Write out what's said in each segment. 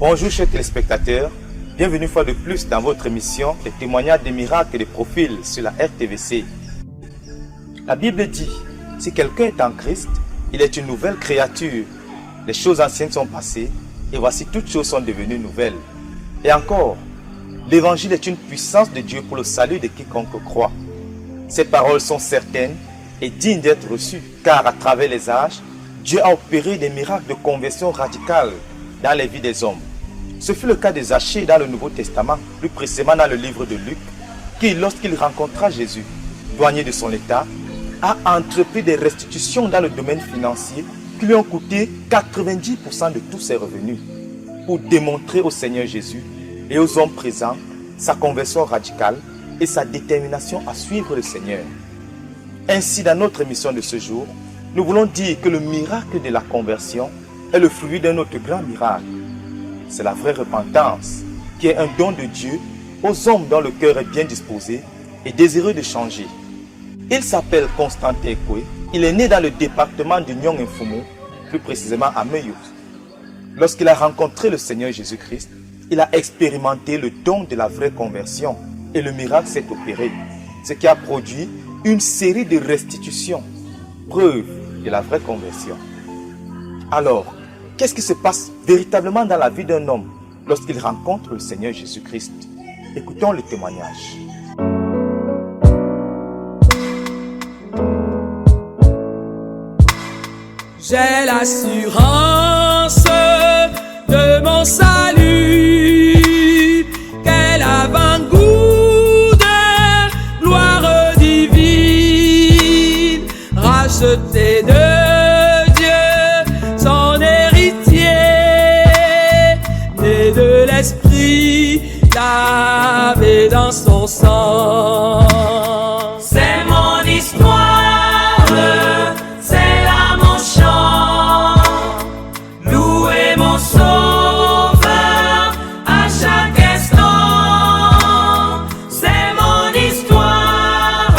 Bonjour chers téléspectateurs, bienvenue une fois de plus dans votre émission Les témoignages des miracles et des profils sur la RTVC. La Bible dit, si quelqu'un est en Christ, il est une nouvelle créature. Les choses anciennes sont passées et voici toutes choses sont devenues nouvelles. Et encore, l'évangile est une puissance de Dieu pour le salut de quiconque croit. Ces paroles sont certaines et dignes d'être reçues car à travers les âges, Dieu a opéré des miracles de conversion radicale dans les vies des hommes. Ce fut le cas de Zachée dans le Nouveau Testament, plus précisément dans le livre de Luc, qui, lorsqu'il rencontra Jésus, douanier de son état, a entrepris des restitutions dans le domaine financier qui lui ont coûté 90% de tous ses revenus, pour démontrer au Seigneur Jésus et aux hommes présents sa conversion radicale et sa détermination à suivre le Seigneur. Ainsi, dans notre émission de ce jour, nous voulons dire que le miracle de la conversion est le fruit d'un autre grand miracle. C'est la vraie repentance, qui est un don de Dieu aux hommes dont le cœur est bien disposé et désireux de changer. Il s'appelle Constantin Ekwe. Il est né dans le département de Nyong-Mfumu, plus précisément à Meyo. Lorsqu'il a rencontré le Seigneur Jésus-Christ, il a expérimenté le don de la vraie conversion et le miracle s'est opéré, ce qui a produit une série de restitutions, preuve de la vraie conversion. Alors, qu'est-ce qui se passe véritablement dans la vie d'un homme lorsqu'il rencontre le Seigneur Jésus-Christ? Écoutons le témoignage. J'ai l'assurance de mon salut, quel avant-goût de gloire divine, racheté de l'esprit lavé dans son sang. C'est mon histoire, c'est là mon chant. Louer mon sauveur à chaque instant. C'est mon histoire,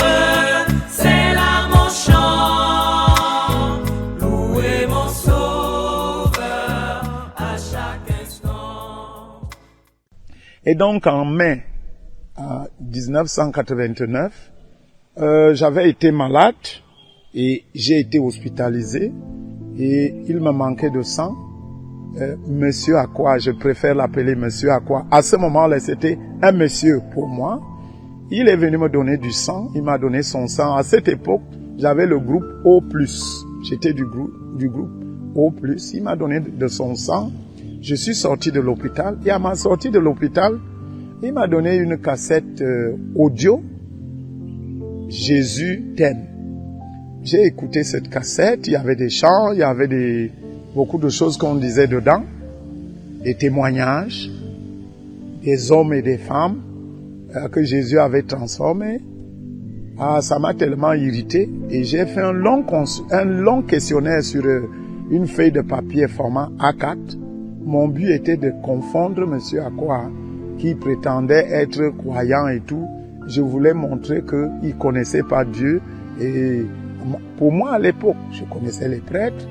c'est là mon chant. Louer mon sauveur à chaque instant. Et donc en mai 1989, j'avais été malade et j'ai été hospitalisé et il me manquait de sang. Monsieur Akwa, je préfère l'appeler Monsieur Akwa. À ce moment-là, c'était un monsieur pour moi. Il est venu me donner du sang, il m'a donné son sang. À cette époque, j'avais le groupe O+. J'étais du groupe O+. Il m'a donné de son sang. Je suis sorti de l'hôpital et à ma sortie de l'hôpital, il m'a donné une cassette audio, Jésus t'aime. J'ai écouté cette cassette, il y avait des chants, il y avait beaucoup de choses qu'on disait dedans, des témoignages, des hommes et des femmes que Jésus avait transformés. Ah, ça m'a tellement irrité et j'ai fait un long questionnaire sur une feuille de papier format A4. Mon but était de confondre M. Akwa, qui prétendait être croyant et tout. Je voulais montrer qu'il ne connaissait pas Dieu. Et pour moi, à l'époque, je connaissais les prêtres.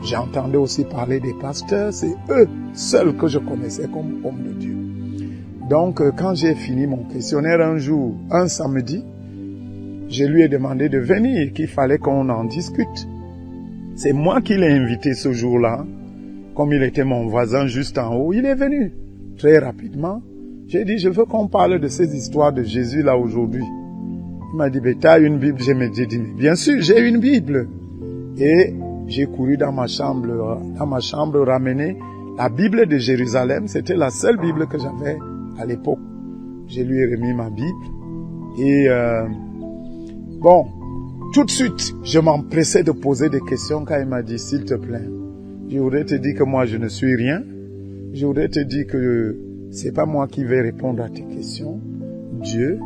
J'entendais aussi parler des pasteurs. C'est eux seuls que je connaissais comme hommes de Dieu. Donc, quand j'ai fini mon questionnaire un samedi, je lui ai demandé de venir, qu'il fallait qu'on en discute. C'est moi qui l'ai invité ce jour-là. Comme il était mon voisin juste en haut, il est venu très rapidement. J'ai dit, je veux qu'on parle de ces histoires de Jésus là aujourd'hui. Il m'a dit, tu as une Bible? J'ai dit, mais bien sûr, j'ai une Bible. Et j'ai couru dans ma chambre ramener la Bible de Jérusalem. C'était la seule Bible que j'avais à l'époque. Je lui ai remis ma Bible. Et tout de suite, je m'empressais de poser des questions quand il m'a dit, s'il te plaît. Je voudrais te dire que moi, je ne suis rien. Je voudrais te dire que c'est pas moi qui vais répondre à tes questions. Dieu,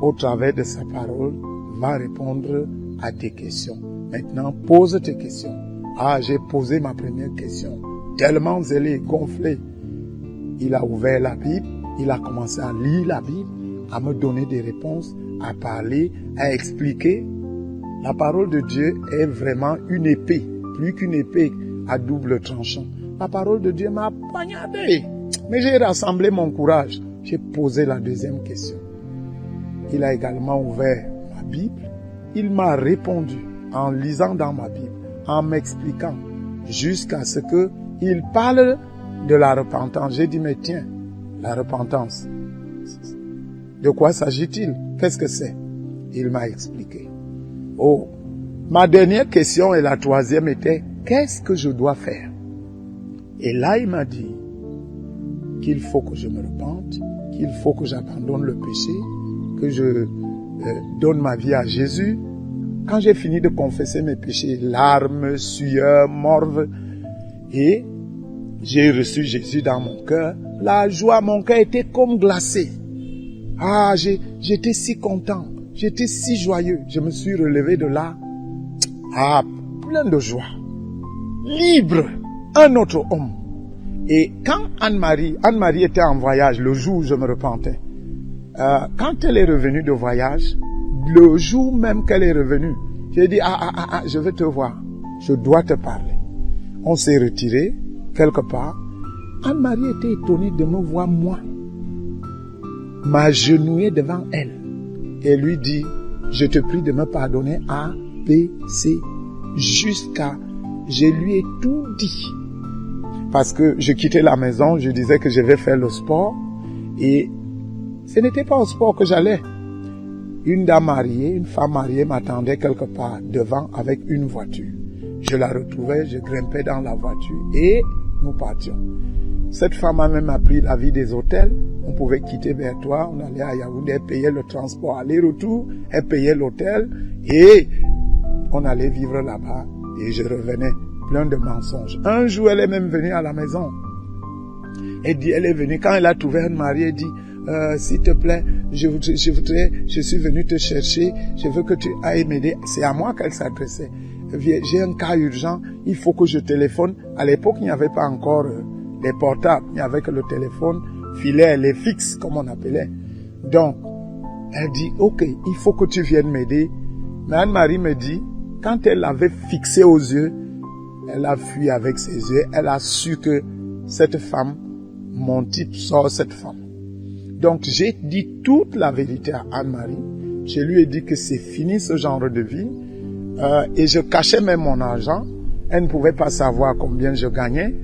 au travers de sa parole, va répondre à tes questions. Maintenant, pose tes questions. Ah, j'ai posé ma première question. Tellement zélé, gonflé. Il a ouvert la Bible. Il a commencé à lire la Bible, à me donner des réponses, à parler, à expliquer. La parole de Dieu est vraiment une épée, plus qu'une épée à double tranchant. La parole de Dieu m'a poignardé. Mais j'ai rassemblé mon courage. J'ai posé la deuxième question. Il a également ouvert ma Bible. Il m'a répondu en lisant dans ma Bible, en m'expliquant, jusqu'à ce qu'il parle de la repentance. J'ai dit, mais tiens, la repentance, de quoi s'agit-il? Qu'est-ce que c'est? Il m'a expliqué. Oh, ma dernière question et la troisième était, qu'est-ce que je dois faire? Et là, il m'a dit qu'il faut que je me repente, qu'il faut que j'abandonne le péché, que je donne ma vie à Jésus. Quand j'ai fini de confesser mes péchés, larmes, sueur, morve, et j'ai reçu Jésus dans mon cœur, la joie, mon cœur était comme glacé. Ah, j'étais si content, j'étais si joyeux. Je me suis relevé de là, plein de joie, libre, un autre homme. Et quand Anne-Marie était en voyage, le jour où je me repentais, quand elle est revenue de voyage, le jour même qu'elle est revenue, j'ai dit, je veux te voir, je dois te parler. On s'est retiré quelque part. Anne-Marie était étonnée de me voir, moi, m'agenouiller devant elle et lui dit, je te prie de me pardonner A, B, C, jusqu'à, je lui ai tout dit. Parce que je quittais la maison, je disais que je vais faire le sport et ce n'était pas au sport que j'allais. Une dame mariée, une femme mariée m'attendait quelque part devant avec une voiture. Je la retrouvais, je grimpais dans la voiture et nous partions. Cette femme a même appris la vie des hôtels. On pouvait quitter Bertois, on allait à Yaoundé, elle payait le transport aller-retour, elle payait l'hôtel et on allait vivre là-bas et je revenais plein de mensonges. Un jour, elle est même venue à la maison. Elle est venue, quand elle a trouvé un mari, elle dit, s'il te plaît, je suis venu te chercher, je veux que tu ailles m'aider. C'est à moi qu'elle s'adressait. J'ai un cas urgent, il faut que je téléphone. À l'époque, il n'y avait pas encore les portables, il n'y avait que le téléphone filaire, les fixes, comme on appelait. Donc, elle dit, ok, il faut que tu viennes m'aider. Mais Anne-Marie me dit, quand elle l'avait fixé aux yeux, elle a fui avec ses yeux, elle a su que cette femme, mon type sort cette femme. Donc j'ai dit toute la vérité à Anne-Marie, je lui ai dit que c'est fini ce genre de vie, et je cachais même mon argent, elle ne pouvait pas savoir combien je gagnais.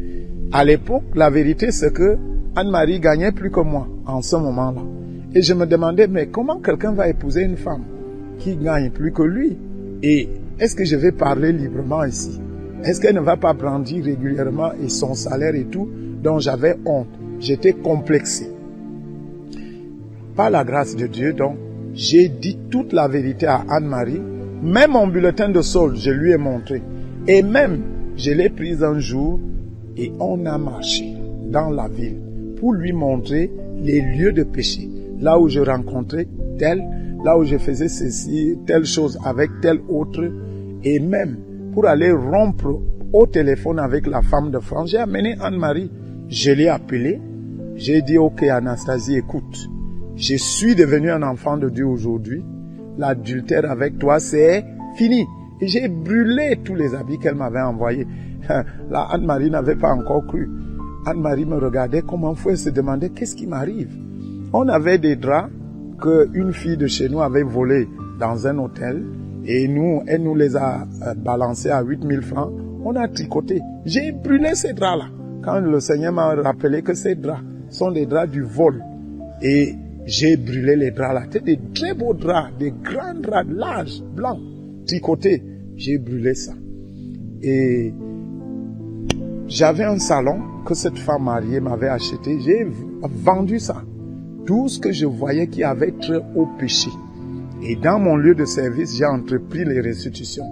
À l'époque, la vérité c'est que Anne-Marie gagnait plus que moi en ce moment-là. Et je me demandais, mais comment quelqu'un va épouser une femme qui gagne plus que lui? Et est-ce que je vais parler librement ici? Est-ce qu'elle ne va pas brandir régulièrement et son salaire et tout? Donc j'avais honte, j'étais complexé. Par la grâce de Dieu, donc, j'ai dit toute la vérité à Anne-Marie. Même mon bulletin de solde, je lui ai montré. Et même, je l'ai prise un jour et on a marché dans la ville pour lui montrer les lieux de péché. Là où je rencontrais tel, là où je faisais ceci, telle chose avec tel autre. Et même, pour aller rompre au téléphone avec la femme de France, j'ai amené Anne-Marie. Je l'ai appelée. J'ai dit, ok Anastasie, écoute. Je suis devenu un enfant de Dieu aujourd'hui. L'adultère avec toi, c'est fini. Et j'ai brûlé tous les habits qu'elle m'avait envoyés. Là, Anne-Marie n'avait pas encore cru. Anne-Marie me regardait comme un fou et se demandait qu'est-ce qui m'arrive. On avait des draps qu'une fille de chez nous avait volés dans un hôtel. Et elle nous les a balancés à 8000 francs. On a tricoté. J'ai brûlé ces draps-là. Quand le Seigneur m'a rappelé que ces draps sont des draps du vol. Et j'ai brûlé les draps là. C'était des très beaux draps, des grands draps larges, blancs, tricotés. J'ai brûlé ça. Et j'avais un salon que cette femme mariée m'avait acheté. J'ai vendu ça. Tout ce que je voyais qui avait trait au péché. Et dans mon lieu de service, j'ai entrepris les restitutions.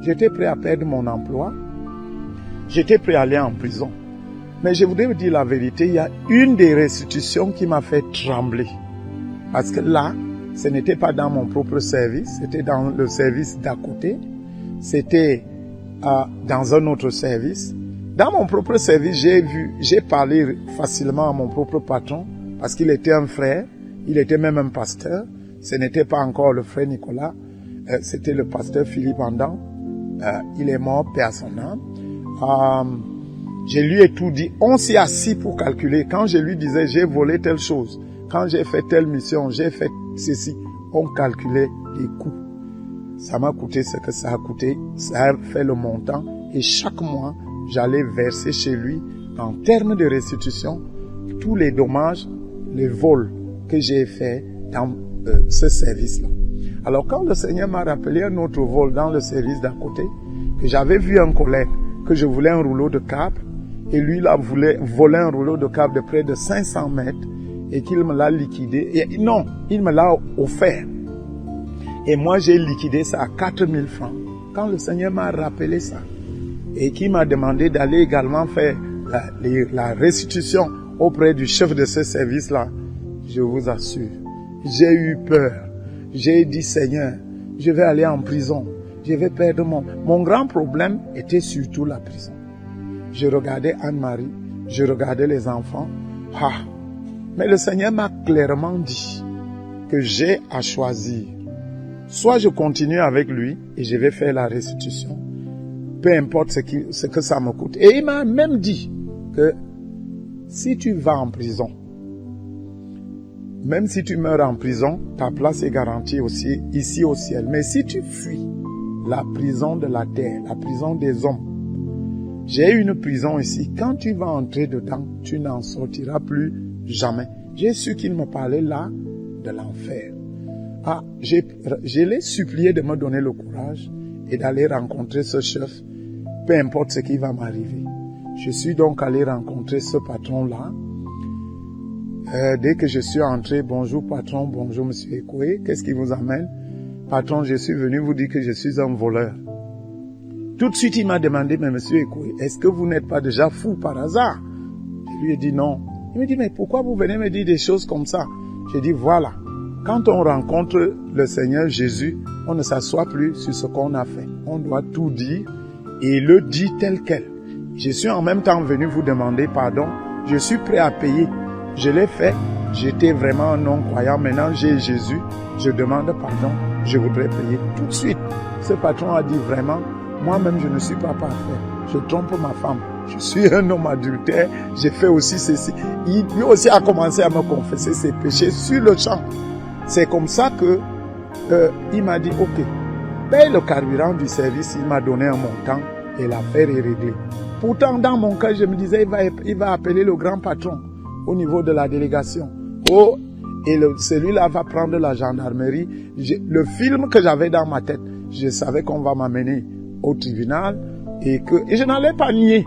J'étais prêt à perdre mon emploi. J'étais prêt à aller en prison. Mais je voudrais vous dire la vérité, il y a une des restitutions qui m'a fait trembler. Parce que là, ce n'était pas dans mon propre service, c'était dans le service d'à côté. C'était dans un autre service. Dans mon propre service, j'ai parlé facilement à mon propre patron parce qu'il était un frère, il était même un pasteur. Ce n'était pas encore le frère Nicolas, c'était le pasteur Philippe Andan. Il est mort, paix à son âme. Je lui ai tout dit. On s'est assis pour calculer. Quand je lui disais, j'ai volé telle chose, quand j'ai fait telle mission, j'ai fait ceci, on calculait les coûts. Ça m'a coûté ce que ça a coûté. Ça a fait le montant. Et chaque mois, j'allais verser chez lui, en termes de restitution, tous les dommages, les vols que j'ai fait dans ce service-là. Alors quand le Seigneur m'a rappelé un autre vol dans le service d'à côté, que j'avais vu un collègue, que je voulais un rouleau de câble, et lui là voulait voler un rouleau de câble de près de 500 mètres, et qu'il me l'a liquidé, et non, il me l'a offert. Et moi j'ai liquidé ça à 4000 francs. Quand le Seigneur m'a rappelé ça, et qui m'a demandé d'aller également faire la restitution auprès du chef de ce service-là, je vous assure, j'ai eu peur. J'ai dit, Seigneur, je vais aller en prison. Je vais perdre mon grand problème était surtout la prison. Je regardais Anne-Marie, je regardais les enfants. Mais le Seigneur m'a clairement dit que j'ai à choisir. Soit je continue avec lui et je vais faire la restitution, peu importe ce que ça me coûte. Et il m'a même dit que si tu vas en prison, même si tu meurs en prison, ta place est garantie aussi ici au ciel. Mais si tu fuis la prison de la terre, la prison des hommes, j'ai une prison ici. Quand tu vas entrer dedans, tu n'en sortiras plus jamais. J'ai su qu'il me parlait là de l'enfer. Je l'ai supplié de me donner le courage et d'aller rencontrer ce chef, peu importe ce qui va m'arriver. Je suis donc allé rencontrer ce patron-là. Dès que je suis entré, bonjour patron, bonjour monsieur Ekoué, qu'est-ce qui vous amène? Patron, je suis venu vous dire que je suis un voleur. Tout de suite, il m'a demandé, mais monsieur Ekoué, est-ce que vous n'êtes pas déjà fou par hasard? Je lui ai dit non. Il me dit, mais pourquoi vous venez me dire des choses comme ça? J'ai dit, voilà, quand on rencontre le Seigneur Jésus, on ne s'assoit plus sur ce qu'on a fait. On doit tout dire et le dire tel quel. Je suis en même temps venu vous demander pardon. Je suis prêt à payer. Je l'ai fait, j'étais vraiment un non-croyant. Maintenant, j'ai Jésus, je demande pardon, je voudrais payer tout de suite. Ce patron a dit vraiment, moi-même je ne suis pas parfait, je trompe ma femme, je suis un homme adultère, j'ai fait aussi ceci. Lui aussi a commencé à me confesser ses péchés sur le champ. C'est comme ça que il m'a dit, ok, paye le carburant du service, il m'a donné un montant et l'affaire est réglée. Pourtant, dans mon cas, je me disais, il va appeler le grand patron au niveau de la délégation. Et celui-là va prendre la gendarmerie. Le film que j'avais dans ma tête, je savais qu'on va m'amener au tribunal et je n'allais pas nier.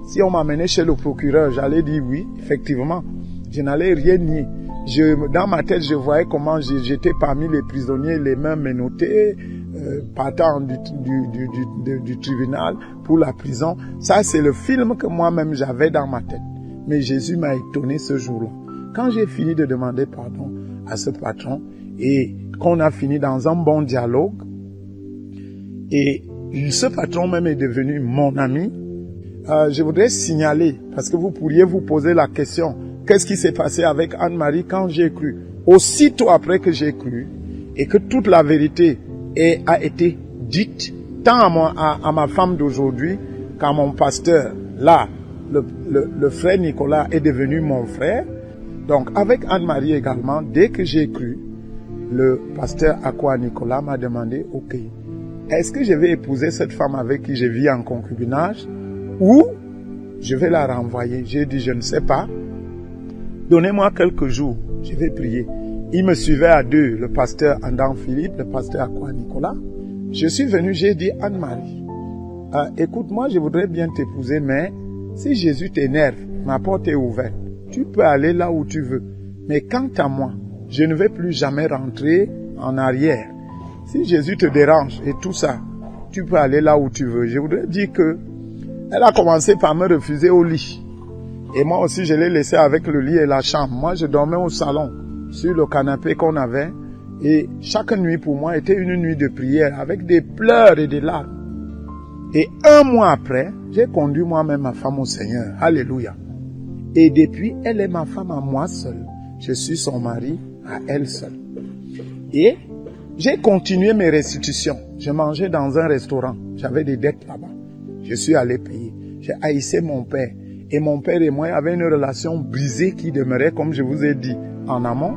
Si on m'amenait chez le procureur, j'allais dire oui, effectivement. Je n'allais rien nier. Dans ma tête, je voyais comment j'étais parmi les prisonniers, les mains menottées, partant du tribunal pour la prison. Ça, c'est le film que moi-même j'avais dans ma tête. Mais Jésus m'a étonné ce jour-là. Quand j'ai fini de demander pardon à ce patron et qu'on a fini dans un bon dialogue, et ce patron même est devenu mon ami, je voudrais signaler, parce que vous pourriez vous poser la question, qu'est-ce qui s'est passé avec Anne-Marie quand j'ai cru? Aussitôt après que j'ai cru, et que toute la vérité a été dite, tant à ma femme d'aujourd'hui qu'à mon pasteur, là, le frère Nicolas est devenu mon frère. Donc, avec Anne-Marie également, dès que j'ai cru, le pasteur Akwa Nicolas m'a demandé, ok, est-ce que je vais épouser cette femme avec qui je vis en concubinage ou je vais la renvoyer? J'ai dit, je ne sais pas. Donnez-moi quelques jours, je vais prier. Il me suivait à deux, le pasteur Andan Philippe, le pasteur Akwa Nicolas. Je suis venu, j'ai dit, Anne-Marie, écoute, moi je voudrais bien t'épouser, mais si Jésus t'énerve, ma porte est ouverte. Tu peux aller là où tu veux. Mais quant à moi, je ne vais plus jamais rentrer en arrière. Si Jésus te dérange et tout ça, tu peux aller là où tu veux. Je voudrais dire que elle a commencé par me refuser au lit. Et moi aussi, je l'ai laissé avec le lit et la chambre. Moi, je dormais au salon, sur le canapé qu'on avait. Et chaque nuit, pour moi, était une nuit de prière, avec des pleurs et des larmes. Et un mois après, j'ai conduit moi-même ma femme au Seigneur. Alléluia. Et depuis, elle est ma femme à moi seule. Je suis son mari à elle seule. Et j'ai continué mes restitutions. Je mangeais dans un restaurant. J'avais des dettes là-bas. Je suis allé payer. J'ai haïssé mon père. Et mon père et moi avaient une relation brisée qui demeurait, comme je vous ai dit, en amont.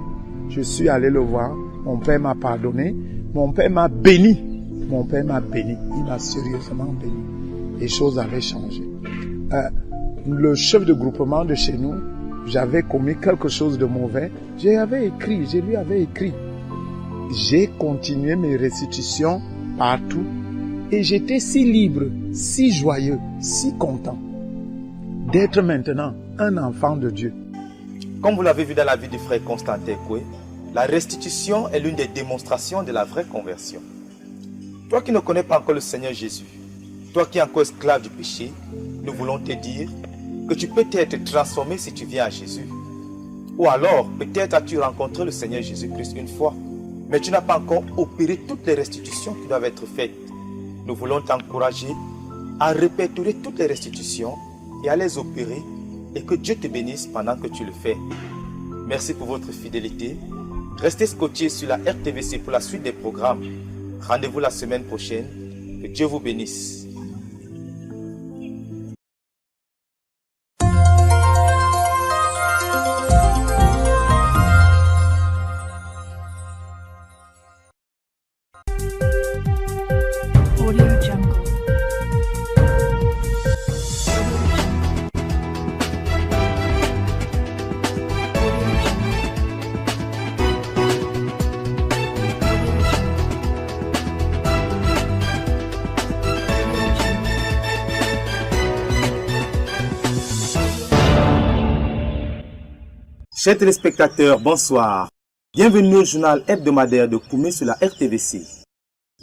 Je suis allé le voir. Mon père m'a pardonné. Mon père m'a béni. Mon père m'a béni. Il m'a sérieusement béni. Les choses avaient changé. Le chef de groupement de chez nous, j'avais commis quelque chose de mauvais. Je lui avais écrit. J'ai continué mes restitutions partout. Et j'étais si libre, si joyeux, si content d'être maintenant un enfant de Dieu. Comme vous l'avez vu dans la vie du frère Constantin Koué, la restitution est l'une des démonstrations de la vraie conversion. Toi qui ne connais pas encore le Seigneur Jésus, toi qui es encore esclave du péché, nous voulons te dire que tu peux être transformé si tu viens à Jésus. Ou alors, peut-être as-tu rencontré le Seigneur Jésus-Christ une fois, mais tu n'as pas encore opéré toutes les restitutions qui doivent être faites. Nous voulons t'encourager à répertorier toutes les restitutions et à les opérer, et que Dieu te bénisse pendant que tu le fais. Merci pour votre fidélité. Restez scotchés sur la RTVC pour la suite des programmes. Rendez-vous la semaine prochaine. Que Dieu vous bénisse. Chers téléspectateurs, bonsoir. Bienvenue au journal hebdomadaire de Koumé sur la RTVC.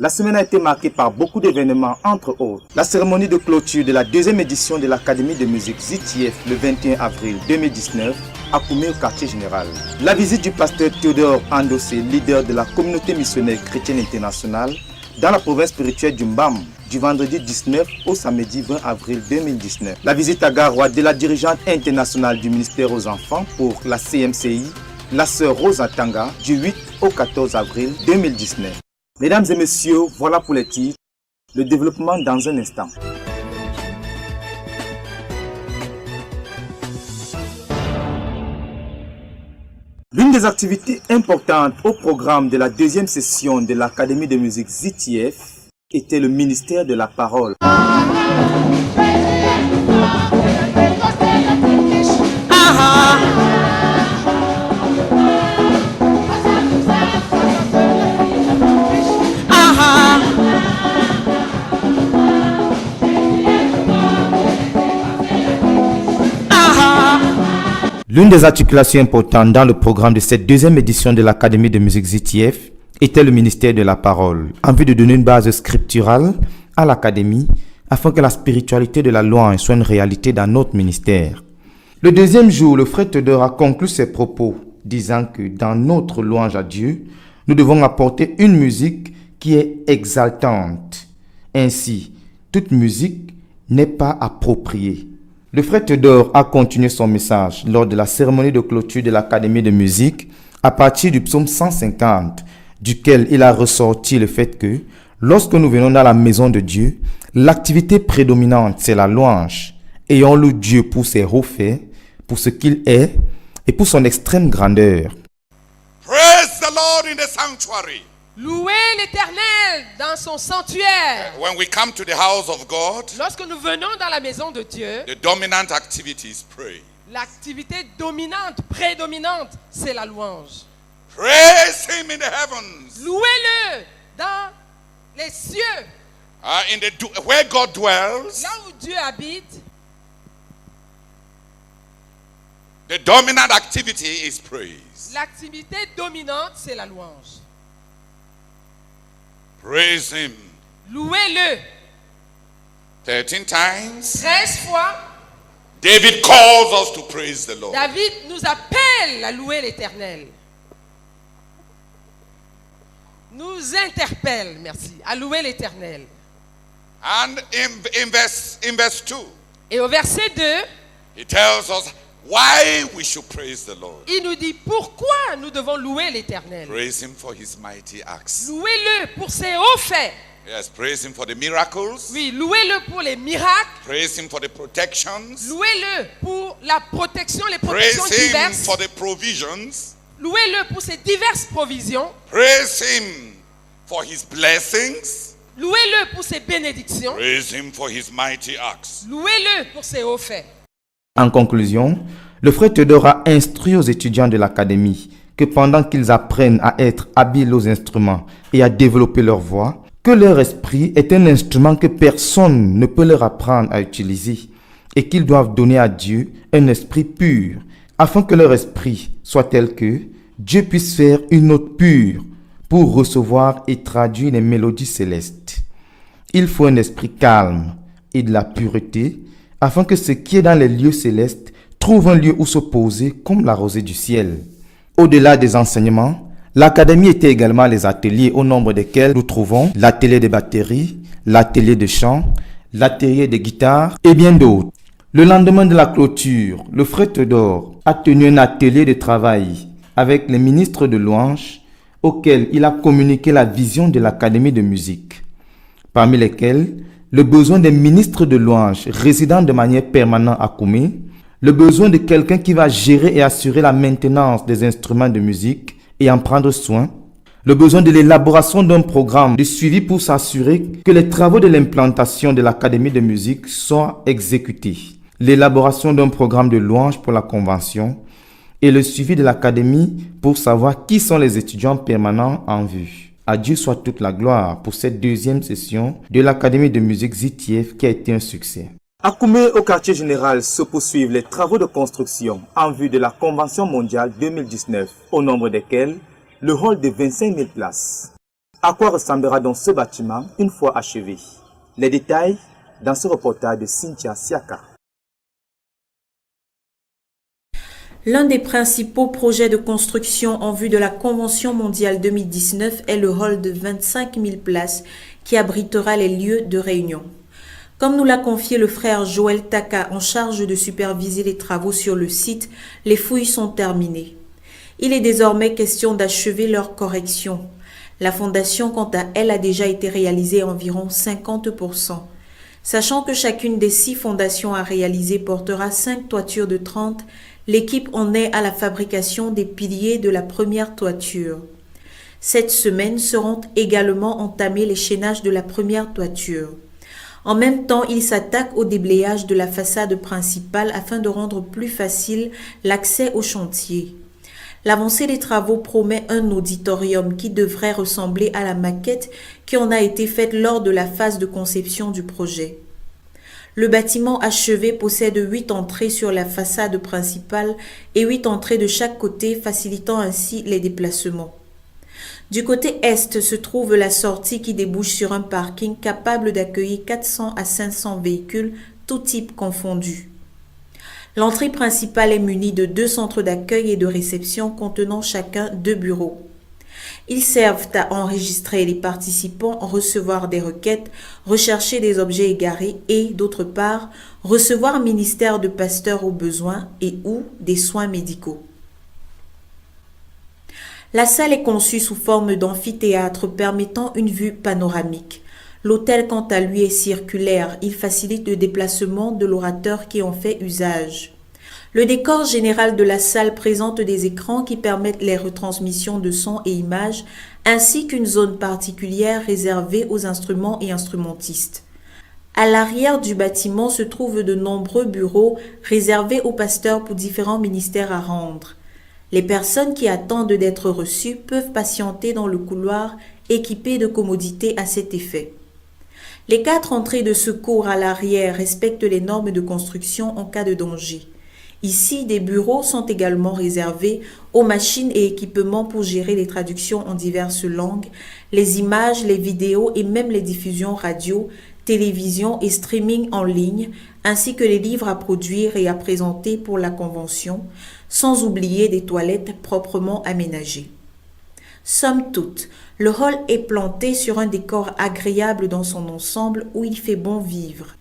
La semaine a été marquée par beaucoup d'événements, entre autres la cérémonie de clôture de la deuxième édition de l'Académie de musique ZTF le 21 avril 2019 à Koumé au quartier général. La visite du pasteur Théodore Andossé, leader de la communauté missionnaire chrétienne internationale dans la province spirituelle du Mbam, du vendredi 19 au samedi 20 avril 2019. La visite à Garoua de la dirigeante internationale du ministère aux enfants pour la CMCI, la sœur Rosa Tanga, du 8 au 14 avril 2019. Mesdames et messieurs, voilà pour les titres. Le développement dans un instant. L'une des activités importantes au programme de la deuxième session de l'Académie de musique ZTF était le ministère de la parole. L'une des articulations importantes dans le programme de cette deuxième édition de l'Académie de musique ZTF était le ministère de la parole, en vue de donner une base scripturale à l'Académie afin que la spiritualité de la louange soit une réalité dans notre ministère. Le deuxième jour, le frère Théodore a conclu ses propos, disant que dans notre louange à Dieu, nous devons apporter une musique qui est exaltante. Ainsi, toute musique n'est pas appropriée. Le frère Théodore a continué son message lors de la cérémonie de clôture de l'Académie de musique à partir du psaume 150, duquel il a ressorti le fait que, lorsque nous venons dans la maison de Dieu, l'activité prédominante, c'est la louange. Ayons loué Dieu pour ses hauts faits, pour ce qu'il est et pour son extrême grandeur. Praise the Lord in the sanctuary. Louez l'Éternel dans son sanctuaire. When we come to the house of God, Lorsque nous venons dans la maison de Dieu, the dominant activity is prayer. l'activité dominante, prédominante, c'est la louange. Praise Him in the heavens. Louez-le dans les cieux, Where God dwells, là où Dieu habite. the dominant activity is praise. L'activité dominante, c'est la louange. Praise Him. Louez-le. 13 times. 13 fois, David calls us to praise the Lord. David nous appelle à louer l'Éternel. Nous interpelle, merci, à louer l'Éternel. And in verse 2, Et au verset 2, he tells us why we should praise the Lord. il nous dit pourquoi nous devons louer l'Éternel. Praise Him for His mighty acts. Louez-le pour ses hauts faits. Yes, praise him for the miracles. Oui, louez-le pour les miracles. Praise him for the protections. Louez-le pour la protection, les Praise protections him diverses. for the provisions. Louez-le pour ses diverses provisions. Praise him for his blessings. Louez-le pour ses bénédictions. Praise him for his mighty acts. Louez-le pour ses hauts faits. En conclusion, le frère Théodore a instruit aux étudiants de l'académie que pendant qu'ils apprennent à être habiles aux instruments et à développer leur voix, que leur esprit est un instrument que personne ne peut leur apprendre à utiliser et qu'ils doivent donner à Dieu un esprit pur, afin que leur esprit soit tel que Dieu puisse faire une note pure pour recevoir et traduire les mélodies célestes. Il faut un esprit calme et de la pureté, afin que ce qui est dans les lieux célestes trouve un lieu où se poser comme la rosée du ciel. Au-delà des enseignements, l'académie était également les ateliers au nombre desquels nous trouvons l'atelier des batteries, l'atelier de chant, l'atelier de guitare et bien d'autres. Le lendemain de la clôture, le frère Théodore a tenu un atelier de travail avec les ministres de louange auquel il a communiqué la vision de l'académie de musique, parmi lesquels le besoin des ministres de louange résidant de manière permanente à Koumé, le besoin de quelqu'un qui va gérer et assurer la maintenance des instruments de musique et en prendre soin, le besoin de l'élaboration d'un programme de suivi pour s'assurer que les travaux de l'implantation de l'académie de musique soient exécutés, l'élaboration d'un programme de louange pour la convention et le suivi de l'académie pour savoir qui sont les étudiants permanents en vue. À Dieu soit toute la gloire pour cette deuxième session de l'académie de musique ZTF qui a été un succès. À Koumé, au quartier général, se poursuivent les travaux de construction en vue de la Convention mondiale 2019, au nombre desquels le hall de 25 000 places. À quoi ressemblera donc ce bâtiment une fois achevé? Les détails dans ce reportage de Cynthia Siaka. L'un des principaux projets de construction en vue de la Convention mondiale 2019 est le hall de 25 000 places qui abritera les lieux de réunion. Comme nous l'a confié le frère Joël Taka en charge de superviser les travaux sur le site, les fouilles sont terminées. Il est désormais question d'achever leur correction. La fondation, quant à elle, a déjà été réalisée à environ 50%. Sachant que chacune des 6 fondations à réaliser portera 5 toitures de 30, l'équipe en est à la fabrication des piliers de la première toiture. Cette semaine seront également entamés les chaînages de la première toiture. En même temps, il s'attaque au déblayage de la façade principale afin de rendre plus facile l'accès au chantier. L'avancée des travaux promet un auditorium qui devrait ressembler à la maquette qui en a été faite lors de la phase de conception du projet. Le bâtiment achevé possède 8 entrées sur la façade principale et 8 entrées de chaque côté, facilitant ainsi les déplacements. Du côté est se trouve la sortie qui débouche sur un parking capable d'accueillir 400 à 500 véhicules, tous types confondus. L'entrée principale est munie de 2 centres d'accueil et de réception contenant chacun 2 bureaux. Ils servent à enregistrer les participants, recevoir des requêtes, rechercher des objets égarés et, d'autre part, recevoir un ministère de pasteurs au besoin et ou des soins médicaux. La salle est conçue sous forme d'amphithéâtre permettant une vue panoramique. L'autel, quant à lui, est circulaire. Il facilite le déplacement de l'orateur qui en fait usage. Le décor général de la salle présente des écrans qui permettent les retransmissions de sons et images, ainsi qu'une zone particulière réservée aux instruments et instrumentistes. À l'arrière du bâtiment se trouvent de nombreux bureaux réservés aux pasteurs pour différents ministères à rendre. Les personnes qui attendent d'être reçues peuvent patienter dans le couloir équipé de commodités à cet effet. Les 4 entrées de secours à l'arrière respectent les normes de construction en cas de danger. Ici, des bureaux sont également réservés aux machines et équipements pour gérer les traductions en diverses langues, les images, les vidéos et même les diffusions radio, télévision et streaming en ligne, ainsi que les livres à produire et à présenter pour la convention, sans oublier des toilettes proprement aménagées. Somme toute, le hall est planté sur un décor agréable dans son ensemble où il fait bon vivre.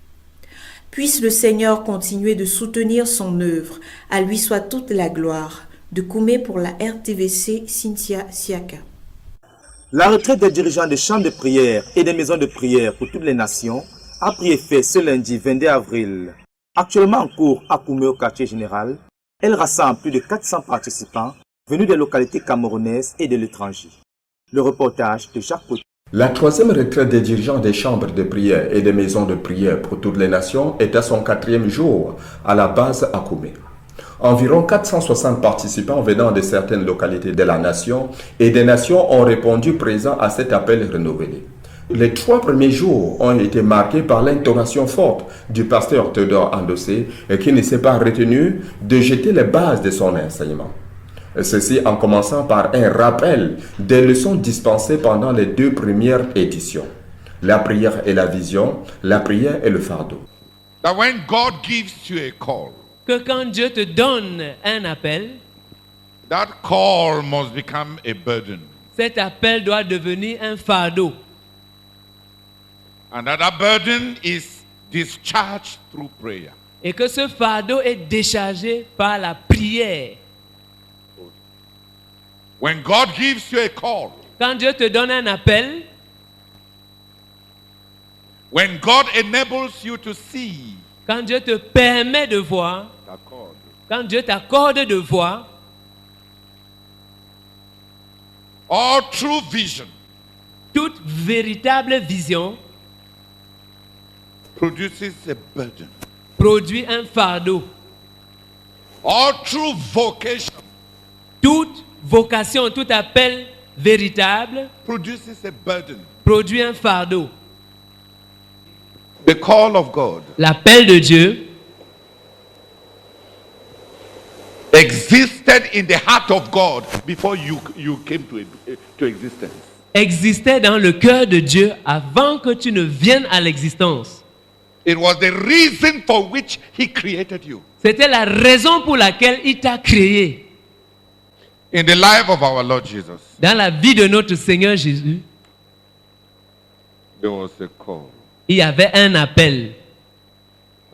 Puisse le Seigneur continuer de soutenir son œuvre, à lui soit toute la gloire. De Koumé pour la RTVC, Cynthia Siaka. La retraite des dirigeants des chambres de prière et des maisons de prière pour toutes les nations a pris effet ce lundi 22 avril. Actuellement en cours à Koumé au quartier général, elle rassemble plus de 400 participants venus des localités camerounaises et de l'étranger. Le reportage de Jacques Potier. La troisième retraite des dirigeants des chambres de prière et des maisons de prière pour toutes les nations est à son 4e jour à la base à Koumé. Environ 460 participants venant de certaines localités de la nation et des nations ont répondu présents à cet appel renouvelé. Les 3 premiers jours ont été marqués par l'intonation forte du pasteur Théodore Andossé qui ne s'est pas retenu de jeter les bases de son enseignement. Ceci en commençant par un rappel des leçons dispensées pendant les 2 premières éditions. La prière et la vision, la prière et le fardeau. That when God gives you a call, Que quand Dieu te donne un appel, that call must become a burden. cet appel doit devenir un fardeau. And that burden is discharged through prayer. Et que ce fardeau est déchargé par la prière. When God gives you a call, Quand Dieu te donne un appel, when God enables you to see, quand Dieu te permet de voir, quand Dieu t'accorde de voir, all true vision toute véritable vision produces a burden. produit un fardeau. All true vocation Toute vocation, tout appel véritable produces a burden. produit un fardeau. The call of God L'appel de Dieu existed in the heart of God before you came to existence. existait dans le cœur de Dieu avant que tu ne viennes à l'existence. It was the reason for which He created you. C'était la raison pour laquelle il t'a créé. In the life of our Lord Jesus, Dans la vie de notre Seigneur Jésus, there was a call. il y avait un appel.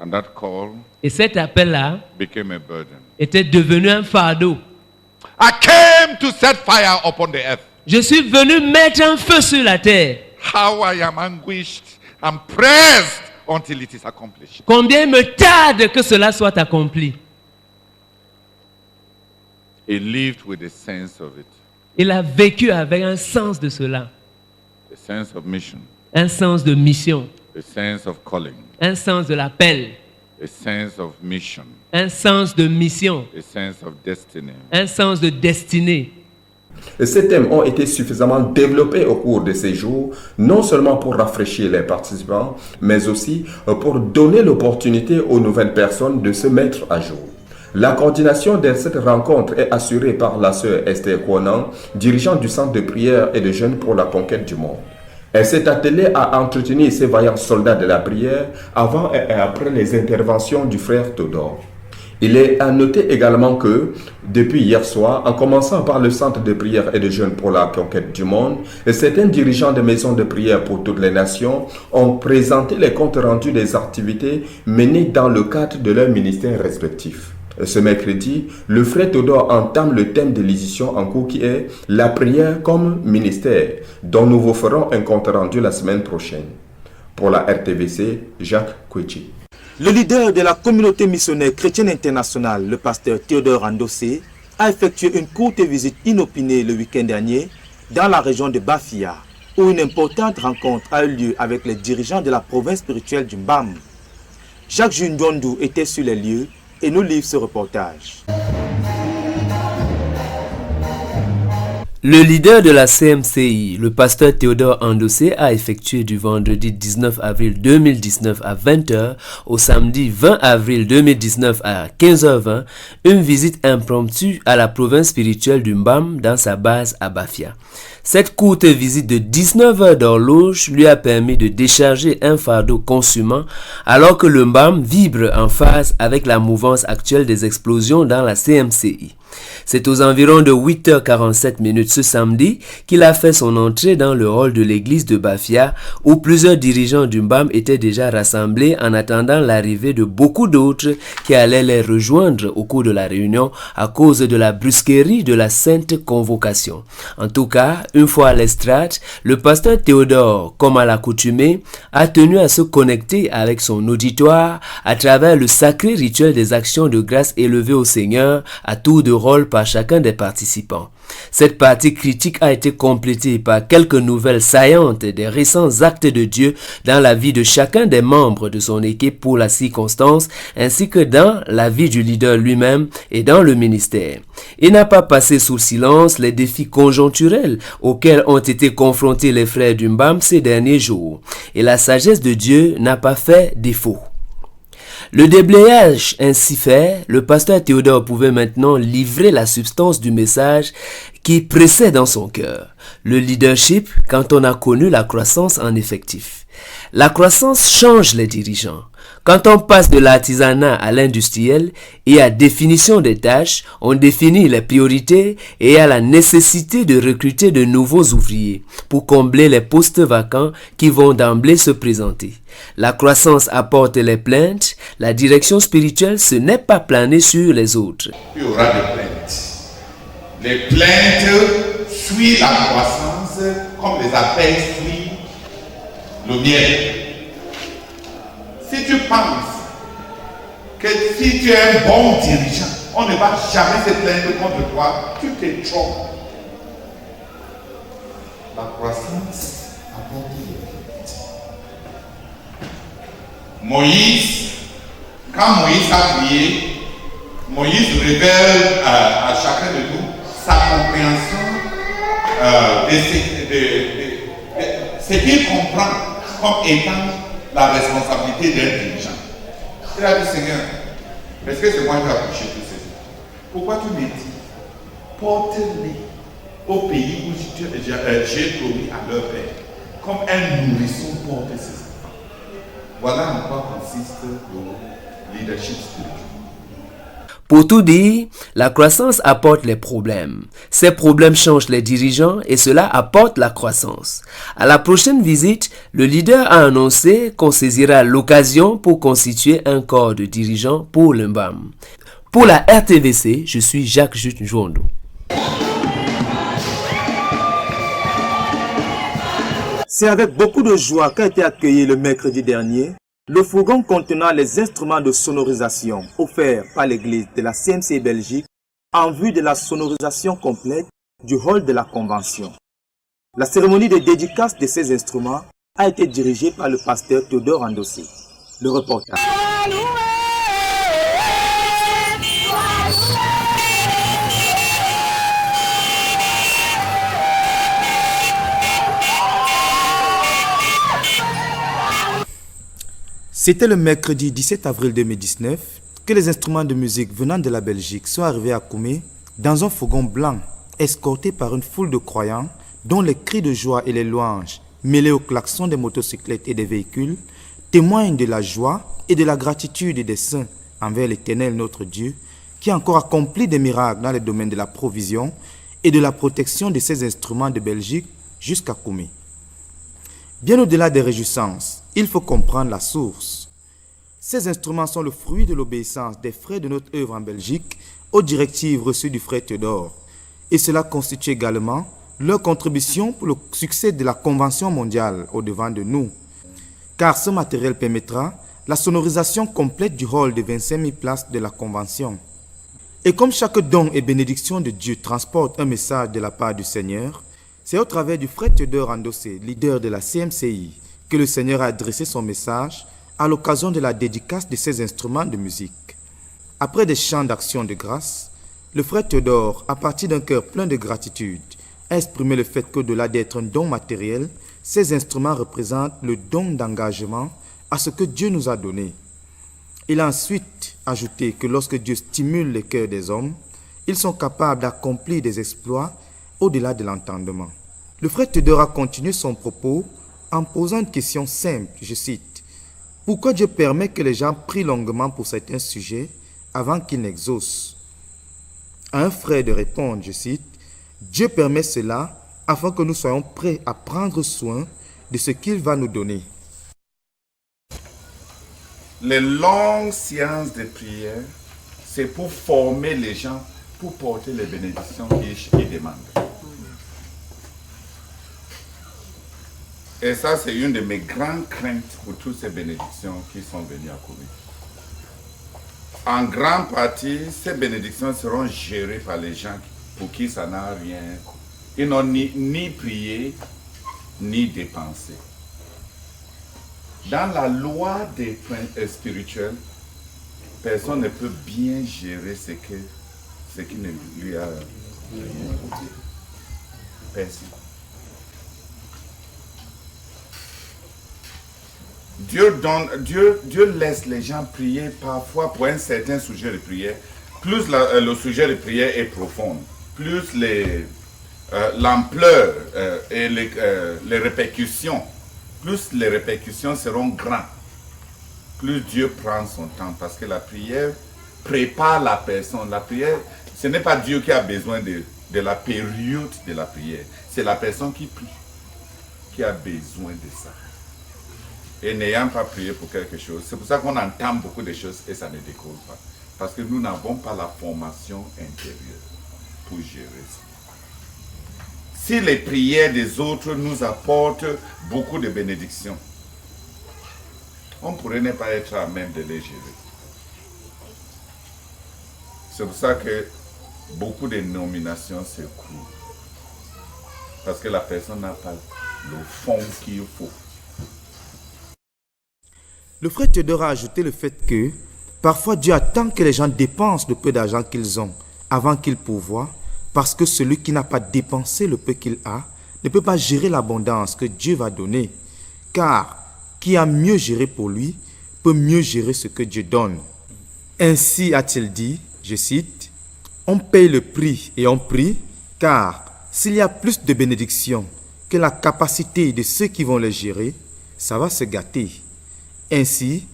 And that call Et cet appel-là became a burden. était devenu un fardeau. I came to set fire upon the earth. Je suis venu mettre un feu sur la terre. How I am anguished and pressed until it is accomplished. Combien il me tarde que cela soit accompli. He lived with a sense of it, Il a vécu avec un sens de cela. a sense of mission, Un sens de mission. a sense of calling, Un sens de l'appel. a sense of mission, Un sens de mission. a sense of destiny. Un sens de destinée. Ces thèmes ont été suffisamment développés au cours de ces jours, non seulement pour rafraîchir les participants, mais aussi pour donner l'opportunité aux nouvelles personnes de se mettre à jour. La coordination de cette rencontre est assurée par la sœur Esther Kouanan, dirigeante du centre de prière et de jeunes pour la conquête du monde. Elle s'est attelée à entretenir ces vaillants soldats de la prière avant et après les interventions du frère Théodore. Il est à noter également que, depuis hier soir, en commençant par le centre de prière et de jeunes pour la conquête du monde, certains dirigeants de maisons de prière pour toutes les nations ont présenté les comptes rendus des activités menées dans le cadre de leurs ministères respectifs. Ce mercredi, le frère Théodore entame le thème de l'édition en cours qui est « La prière comme ministère », dont nous vous ferons un compte rendu la semaine prochaine. Pour la RTVC, Jacques Kouechi. Le leader de la communauté missionnaire chrétienne internationale, le pasteur Théodore Andossé, a effectué une courte visite inopinée le week-end dernier dans la région de Bafia, où une importante rencontre a eu lieu avec les dirigeants de la province spirituelle du Mbam. Jacques Jundondou était sur les lieux et nous livre ce reportage. Le leader de la CMCI, le pasteur Théodore Andossé, a effectué du vendredi 19 avril 2019 à 20h au samedi 20 avril 2019 à 15h20 une visite impromptue à la province spirituelle du Mbam dans sa base à Bafia. Cette courte visite de 19 heures d'horloge lui a permis de décharger un fardeau consumant alors que le Mbam vibre en phase avec la mouvance actuelle des explosions dans la CMCI. C'est aux environs de 8h47 ce samedi qu'il a fait son entrée dans le hall de l'église de Bafia où plusieurs dirigeants du Mbam étaient déjà rassemblés en attendant l'arrivée de beaucoup d'autres qui allaient les rejoindre au cours de la réunion à cause de la brusquerie de la sainte convocation. En tout cas, une fois à l'estrade, le pasteur Théodore, comme à l'accoutumée, a tenu à se connecter avec son auditoire à travers le sacré rituel des actions de grâce élevées au Seigneur à tour de rôle par chacun des participants. Cette partie critique a été complétée par quelques nouvelles saillantes des récents actes de Dieu dans la vie de chacun des membres de son équipe pour la circonstance, ainsi que dans la vie du leader lui-même et dans le ministère. Il n'a pas passé sous silence les défis conjoncturels auxquels ont été confrontés les frères du Mbam ces derniers jours, et la sagesse de Dieu n'a pas fait défaut. Le déblayage ainsi fait, le pasteur Théodore pouvait maintenant livrer la substance du message qui pressait dans son cœur. Le leadership quand on a connu la croissance en effectif. La croissance change les dirigeants. Quand on passe de l'artisanat à l'industriel et à définition des tâches, on définit les priorités et à la nécessité de recruter de nouveaux ouvriers pour combler les postes vacants qui vont d'emblée se présenter. La croissance apporte les plaintes, la direction spirituelle ce n'est pas planer sur les autres. Il y aura des plaintes. Les plaintes suivent la croissance comme les abeilles suivent le miel. Si tu penses que si tu es un bon dirigeant, on ne va jamais se plaindre contre toi, tu te trompes. La croissance apporte les plaintes. Moïse, quand Moïse a prié, Moïse révèle à chacun de nous sa compréhension de ce qu'il comprend comme étant la responsabilité d'un dirigeant. Il a dit, Seigneur, est-ce que c'est moi qui ai accouché tous ces gens? Pourquoi tu me dis, porte-les au pays où j'ai promis à leur père, comme un nourrisson porte ses enfants. Voilà en quoi consiste le leadership spirituel. Pour tout dire, la croissance apporte les problèmes. Ces problèmes changent les dirigeants et cela apporte la croissance. À la prochaine visite, le leader a annoncé qu'on saisira l'occasion pour constituer un corps de dirigeants pour le Mbam. Pour la RTVC, je suis Jacques Jondo. C'est avec beaucoup de joie qu'a été accueilli le mercredi dernier le fourgon contenant les instruments de sonorisation offerts par l'église de la CMC Belgique en vue de la sonorisation complète du hall de la convention. La cérémonie de dédicace de ces instruments a été dirigée par le pasteur Théodore Andossé. Le reportage. C'était le mercredi 17 avril 2019 que les instruments de musique venant de la Belgique sont arrivés à Koumé dans un fourgon blanc, escorté par une foule de croyants dont les cris de joie et les louanges, mêlés au klaxon des motocyclettes et des véhicules, témoignent de la joie et de la gratitude des saints envers l'Éternel notre Dieu, qui a encore accompli des miracles dans les domaines de la provision et de la protection de ces instruments de Belgique jusqu'à Koumé. Bien au-delà des réjouissances, il faut comprendre la source. Ces instruments sont le fruit de l'obéissance des frères de notre œuvre en Belgique aux directives reçues du frère Théodore. Et cela constitue également leur contribution pour le succès de la Convention mondiale au-devant de nous. Car ce matériel permettra la sonorisation complète du hall de 25 000 places de la Convention. Et comme chaque don et bénédiction de Dieu transporte un message de la part du Seigneur, c'est au travers du frère Théodore Andossé, leader de la CMCI, que le Seigneur a adressé son message à l'occasion de la dédicace de ces instruments de musique. Après des chants d'action de grâce, le frère Théodore, à partir d'un cœur plein de gratitude, a exprimé le fait qu'au-delà d'être un don matériel, ces instruments représentent le don d'engagement à ce que Dieu nous a donné. Il a ensuite ajouté que lorsque Dieu stimule les cœurs des hommes, ils sont capables d'accomplir des exploits au-delà de l'entendement. Le frère Théodore a continué son propos en posant une question simple, je cite, « Pourquoi Dieu permet que les gens prient longuement pour certains sujets avant qu'ils n'exaucent ?» à un frère de répondre, je cite, « Dieu permet cela afin que nous soyons prêts à prendre soin de ce qu'il va nous donner. » Les longues séances de prière, c'est pour former les gens, pour porter les bénédictions qu'ils demandent. Et ça, c'est une de mes grandes craintes pour toutes ces bénédictions qui sont venues à courir. En grande partie, ces bénédictions seront gérées par les gens pour qui ça n'a rien. Ils n'ont ni prié, ni dépensé. Dans la loi des points spirituels, personne ne peut bien gérer ce qui ne lui a rien coûté. Personne. Dieu laisse les gens prier parfois pour un certain sujet de prière. Plus le sujet de prière est profond, plus l'ampleur et les répercussions, plus les répercussions seront grandes, plus Dieu prend son temps, parce que la prière prépare la personne. La prière, ce n'est pas Dieu qui a besoin de la période de la prière, c'est la personne qui prie qui a besoin de ça. Et n'ayant pas prié pour quelque chose, c'est pour ça qu'on entend beaucoup de choses et ça ne décolle pas. Parce que nous n'avons pas la formation intérieure pour gérer ça. Si les prières des autres nous apportent beaucoup de bénédictions, on pourrait ne pas être à même de les gérer. C'est pour ça que beaucoup de nominations se courent. Parce que la personne n'a pas le fond qu'il faut. Le frère Théodore a ajouté le fait que parfois Dieu attend que les gens dépensent le peu d'argent qu'ils ont avant qu'ils pourvoient, parce que celui qui n'a pas dépensé le peu qu'il a ne peut pas gérer l'abondance que Dieu va donner. Car qui a mieux géré pour lui peut mieux gérer ce que Dieu donne. Ainsi a-t-il dit, je cite, « On paye le prix et on prie, car s'il y a plus de bénédictions que la capacité de ceux qui vont les gérer, ça va se gâter. » Ainsi,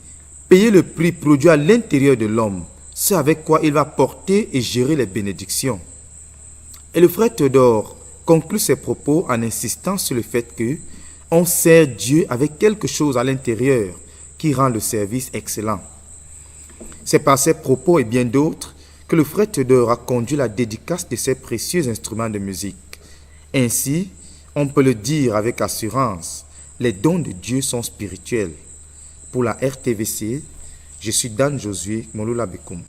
payer le prix produit à l'intérieur de l'homme ce avec quoi il va porter et gérer les bénédictions. Et le frère Théodore conclut ses propos en insistant sur le fait que on sert Dieu avec quelque chose à l'intérieur qui rend le service excellent. C'est par ces propos et bien d'autres que le frère Théodore a conduit la dédicace de ses précieux instruments de musique. Ainsi, on peut le dire avec assurance, les dons de Dieu sont spirituels. Pour la RTVC, je suis Dan Josué Moloula Bekoum.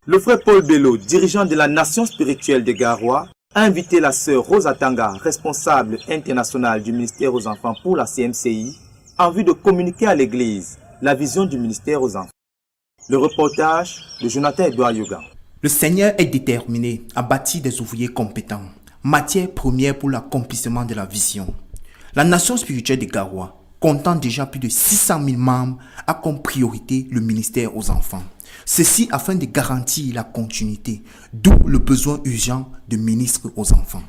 Le frère Paul Bello, dirigeant de la Nation spirituelle de Garoua, a invité la sœur Rose Atanga, responsable internationale du ministère aux enfants pour la CMCI, en vue de communiquer à l'Église la vision du ministère aux enfants. Le reportage de Jonathan Edouard Yoga. Le Seigneur est déterminé à bâtir des ouvriers compétents, matière première pour l'accomplissement de la vision. La Nation spirituelle de Garoua, comptant déjà plus de 600 000 membres, a comme priorité le ministère aux enfants. Ceci afin de garantir la continuité, d'où le besoin urgent de ministres aux enfants.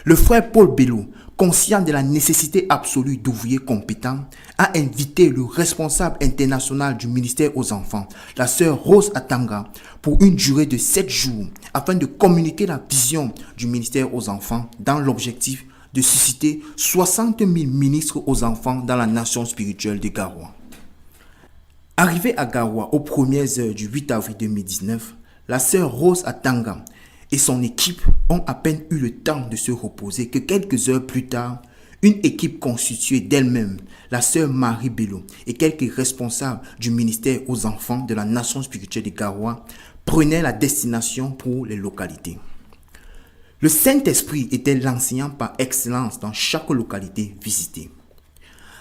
Le frère Paul Bello, conscient de la nécessité absolue d'ouvriers compétents, a invité le responsable international du ministère aux enfants, la sœur Rose Atanga, pour une durée de 7 jours, afin de communiquer la vision du ministère aux enfants dans l'objectif de susciter 60 000 ministres aux enfants dans la nation spirituelle de Garoua. Arrivée à Garoua aux premières heures du 8 avril 2019, la sœur Rose Atanga et son équipe ont à peine eu le temps de se reposer que quelques heures plus tard, une équipe constituée d'elle-même, la sœur Marie Bello et quelques responsables du ministère aux enfants de la nation spirituelle de Garoua prenaient la destination pour les localités. Le Saint-Esprit était l'enseignant par excellence dans chaque localité visitée.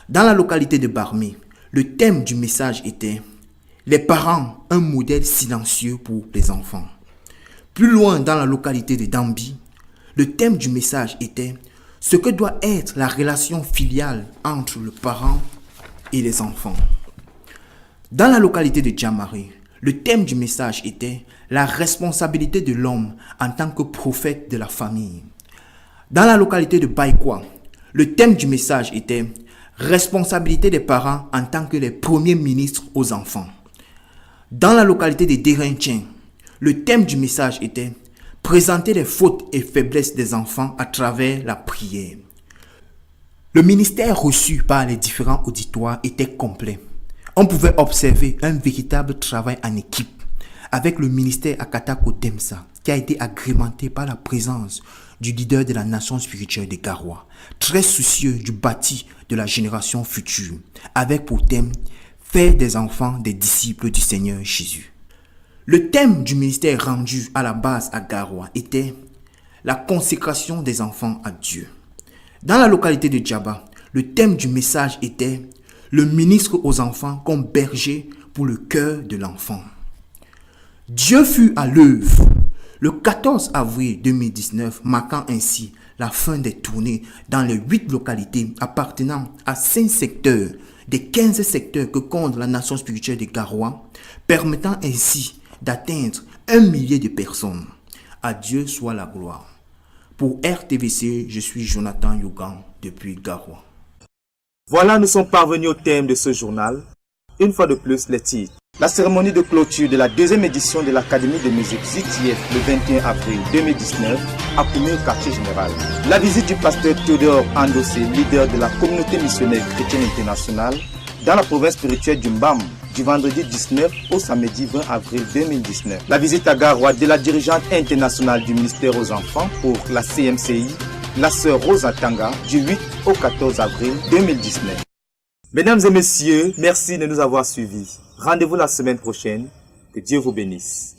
Dans la localité de Barmé, le thème du message était « Les parents, un modèle silencieux pour les enfants ». Plus loin dans la localité de Dambi, le thème du message était « Ce que doit être la relation filiale entre le parent et les enfants ». Dans la localité de Djamari, le thème du message était la responsabilité de l'homme en tant que prophète de la famille. Dans la localité de Baïkwa, le thème du message était responsabilité des parents en tant que les premiers ministres aux enfants. Dans la localité de Dérinchien, Le thème du message était « Présenter les fautes et faiblesses des enfants à travers la prière ». Le ministère reçu par les différents auditoires était complet. On pouvait observer un véritable travail en équipe avec le ministère Akatako Demsa qui a été agrémenté par la présence du leader de la nation spirituelle des Garoua, très soucieux du bâti de la génération future, avec pour thème « Faire des enfants des disciples du Seigneur Jésus ». Le thème du ministère rendu à la base à Garoua était « La consécration des enfants à Dieu ». Dans la localité de Djaba, le thème du message était « Le ministre aux enfants comme berger pour le cœur de l'enfant ». Dieu fut à l'œuvre. Le 14 avril 2019, marquant ainsi la fin des tournées dans les 8 localités appartenant à 5 secteurs des 15 secteurs que compte la nation spirituelle des Garoua, permettant ainsi d'atteindre 1 millier de personnes. À Dieu soit la gloire. Pour RTVC, je suis Jonathan Yougan depuis Garoua. Voilà, nous sommes parvenus au thème de ce journal. Une fois de plus, les titres. La cérémonie de clôture de la 2e édition de l'Académie de musique ZTF le 21 avril 2019 a Koumé au quartier général. La visite du pasteur Théodore Andossé, leader de la communauté missionnaire chrétienne internationale, dans la province spirituelle du Mbam, du vendredi 19 au samedi 20 avril 2019. La visite à Garoua de la dirigeante internationale du ministère aux enfants pour la CMCI, la sœur Rosa Tanga, du 8 au 14 avril 2019. Mesdames et messieurs, merci de nous avoir suivis. Rendez-vous la semaine prochaine. Que Dieu vous bénisse.